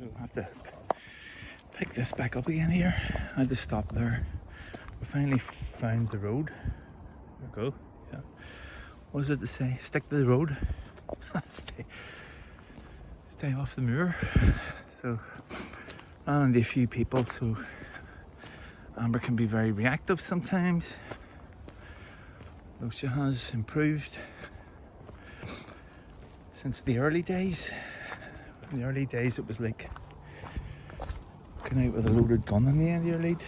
So I have to pick this back up again here. I had to stop there. We finally found the road. There we go. Yeah. What is it to say? Stick to the road. stay off the moor. So ran into a few people, so Amber can be very reactive sometimes. Though she has improved since the early days. In the early days it was like going out with a loaded gun in the end of your lead.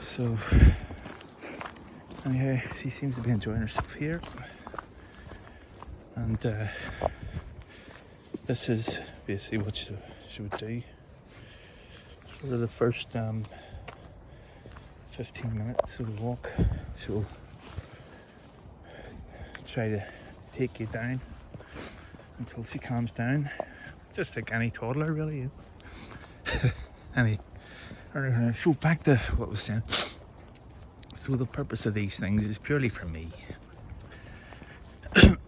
So anyhow, she seems to be enjoying herself here. And this is basically what she would do. For the first 15 minutes of the walk, she'll try to take you down until she calms down. Just like any toddler, really. So back to what I was saying. So the purpose of these things is purely for me.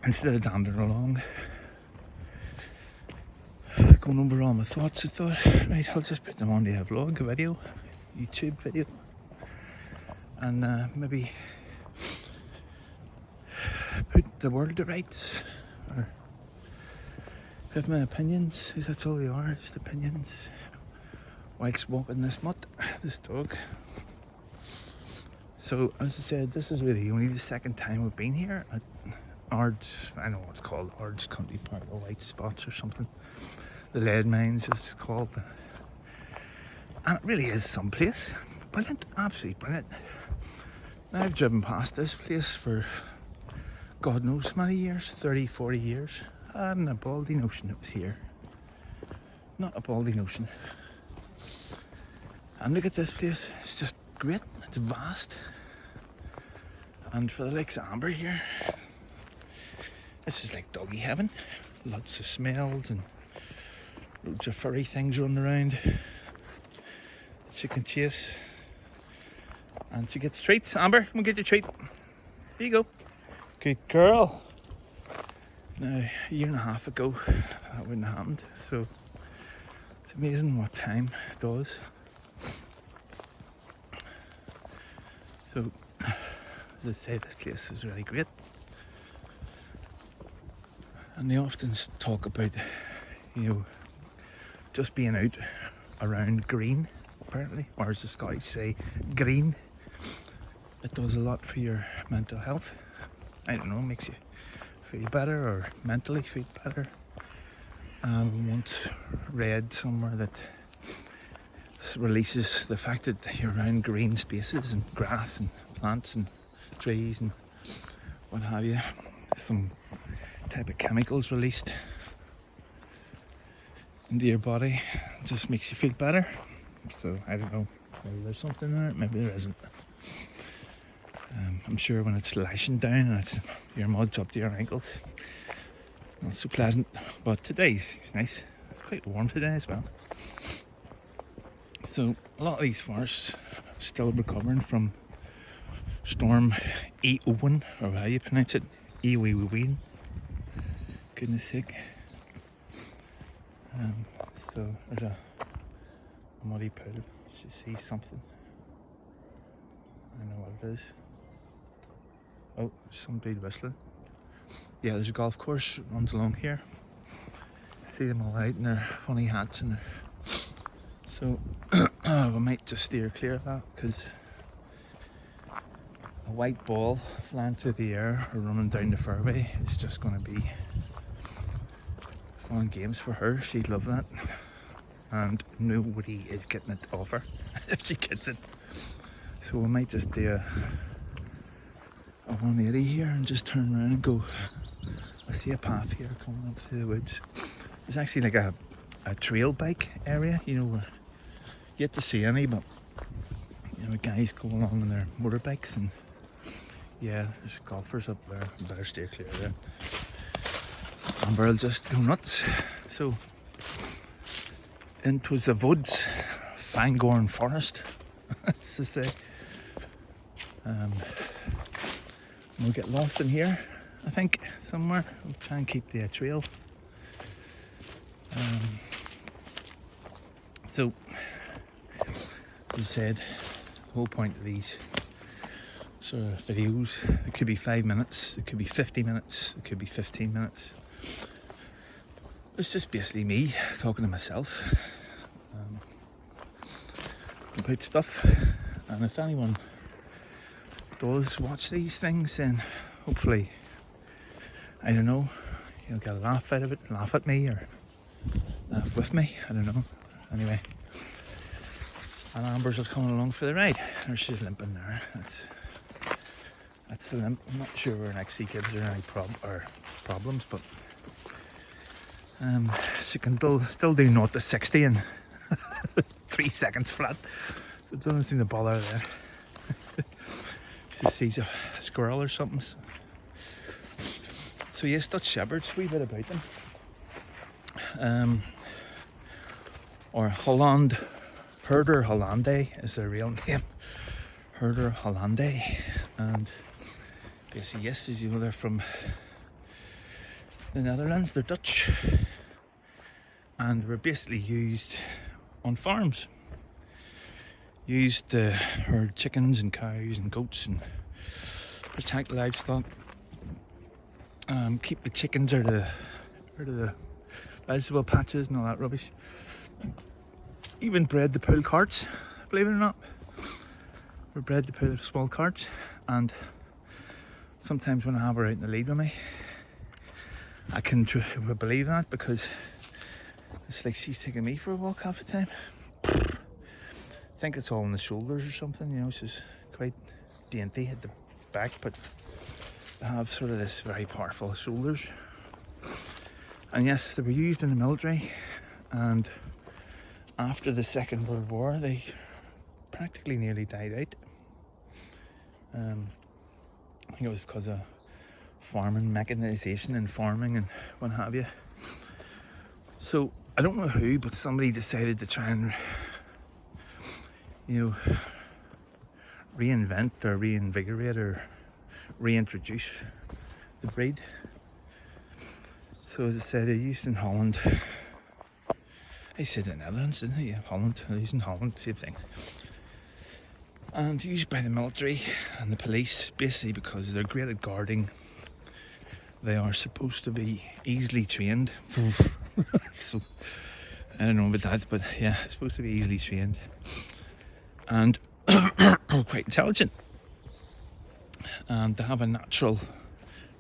Instead of dandering along, going over all my thoughts, I thought, right, I'll just put them on the vlog, a video, YouTube video, and maybe put the world to rights, or have my opinions, because that's all they are, just opinions, whilst walking this mutt, this dog. So, as I said, this is really only the second time we've been here at Ards. I know what it's called, Ards Country Park, or White Spots or something. The lead mines is called. And it really is some place. Brilliant, absolutely brilliant. Now, I've driven past this place for God knows how many years, 30, 40 years. I hadn't a baldy notion it was here. Not a baldy notion. And look at this place, it's just great, it's vast. And for the likes of Amber here, this is like doggy heaven. Lots of smells and loads of furry things running around. She can chase. And she gets treats. Amber, come and get your treat. Here you go. Good girl. Now, a year and a half ago, that wouldn't have happened. So, it's amazing what time does. So, as I say, this place is really great. And they often talk about, just being out around green, apparently, or as the Scottish say, green. It does a lot for your mental health. I don't know, makes you feel better or mentally feel better. Once read somewhere that releases the fact that you're around green spaces and grass and plants and trees and what have you, some type of chemicals released into your body. It just makes you feel better. So I don't know, maybe there's something in it, maybe there isn't. I'm sure when it's lashing down and it's your mud's up to your ankles, not so pleasant. But today's nice. It's quite warm today as well. So a lot of these forests are still recovering from Storm Eowyn, or how you pronounce it, Eowyn. Goodness sake. So there's a muddy pool. You see something. I know what it is. Oh, some dude whistling. Yeah, there's a golf course that runs along here. See them all out in their funny hats and their... So we might just steer clear of that, because a white ball flying through the air or running down the fairway is just going to be fun games for her. She'd love that, and nobody is getting it off her if she gets it. So we might just do a 180 here and just turn around and go. I see a path here coming up through the woods. There's actually like a trail bike area, where yet to see any, but guys go along on their motorbikes, and yeah, there's golfers up there. I better steer clear of them. Amber will just go nuts. So into the woods, Fangorn Forest, as to say. We'll get lost in here, I think, somewhere. We'll try and keep the trail. So, as I said, the whole point of these sort of videos, it could be 5 minutes, it could be 50 minutes, it could be 15 minutes. It's just basically me talking to myself about stuff. And if anyone does watch these things, then hopefully, I don't know, you'll get a laugh out of it, laugh at me or laugh with me, I don't know. Anyway, and Amber's just coming along for the ride. Or she's limping there. That's the limp. I'm not sure it actually gives her any problems, but she can still do 0 to 60 in 3 seconds flat. So it doesn't seem to bother her there. She sees a squirrel or something. So yes, Dutch Shepherds, wee bit about them. Or Herder Hollande is their real name. Herder Hollande. And basically, yes, as you know, they're from the Netherlands, they're Dutch. And were basically used on farms. Used to herd chickens and cows and goats and protect livestock. Keep the chickens out of the vegetable patches and all that rubbish. Even bred the pool carts, believe it or not. We're bred to pull small carts, and sometimes when I have her out in the lead with me, I can believe that, because it's like she's taking me for a walk half the time. I think it's all in the shoulders or something, you know. She's quite dainty at the back, but they have sort of this very powerful shoulders. And yes, they were used in the military, and after the Second World War they practically nearly died out. I think it was because of farming, mechanisation and farming and what have you. So I don't know who, but somebody decided to try and, you know, reinvent or reinvigorate or reintroduce the breed. So as I said, they're used in Holland. I said the Netherlands, didn't I? Yeah, Holland. They're used in Holland, same thing. And used by the military and the police, basically because they're great at guarding. They are supposed to be easily trained. So I don't know about that, but yeah, supposed to be easily trained and quite intelligent. And they have a natural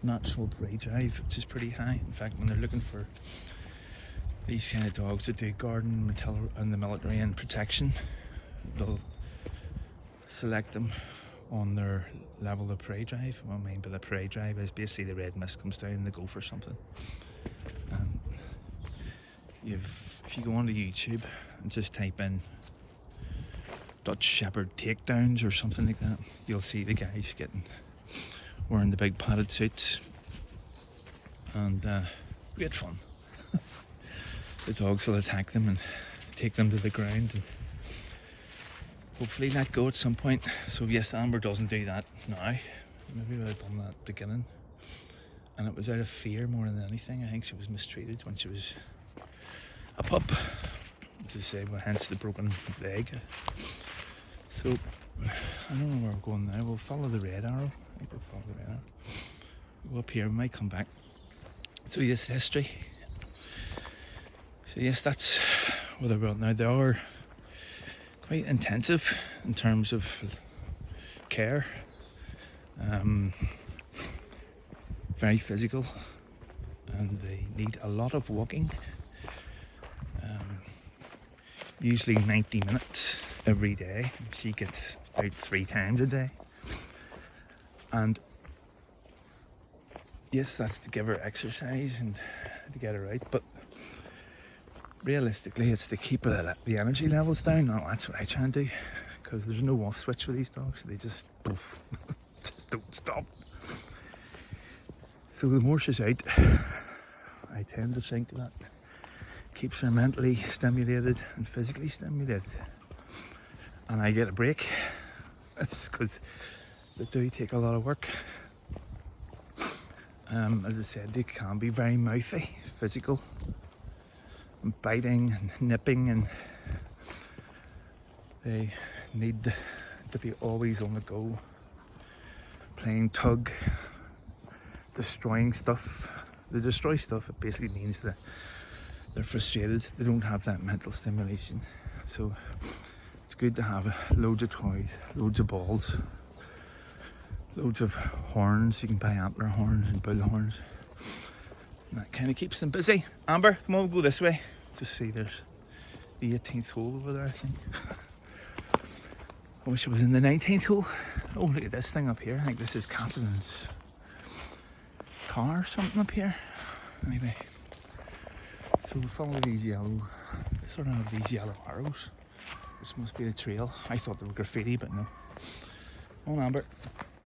prey drive, which is pretty high. In fact, when they're looking for these kind of dogs that do guarding and the military and protection, they'll select them on their level of prey drive. What I mean by the prey drive is basically the red mist comes down and they go for something. If you go onto YouTube and just type in Dutch Shepherd takedowns or something like that, you'll see the guys wearing the big padded suits, and great fun. The dogs will attack them and take them to the ground and hopefully let go at some point. So yes, Amber doesn't do that now. Maybe would have done that at the beginning, and it was out of fear more than anything. I think she was mistreated when she was a pup, to say, well, hence the broken leg. So I don't know where we're going now. We'll follow the red arrow. I think we'll follow the red arrow. We'll go up here, we might come back. So yes, history. So yes, that's where they're at now. They are quite intensive in terms of care. Very physical, and they need a lot of walking. Usually 90 minutes every day. She gets out 3 times a day. And yes, that's to give her exercise and to get her out, but realistically it's to keep the energy levels down. No, that's what I try and do, because there's no off switch with these dogs. They just don't stop. So the more she's out, I tend to think that keeps her mentally stimulated and physically stimulated, and I get a break. That's because they do take a lot of work. As I said, they can be very mouthy, physical, and biting and nipping, and they need to be always on the go, playing tug, destroying stuff. They destroy stuff. It basically means that they're frustrated. They don't have that mental stimulation. So it's good to have loads of toys, loads of balls, loads of horns. You can buy antler horns and bull horns. And that kind of keeps them busy. Amber, come on, we'll go this way. Just see there's the 18th hole over there, I think. I wish it was in the 19th hole. Oh, look at this thing up here. I think this is Catherine's car or something up here. Anyway, so we follow these yellow, sort of have these yellow arrows. This must be the trail. I thought they were graffiti, but no. Come on, Amber.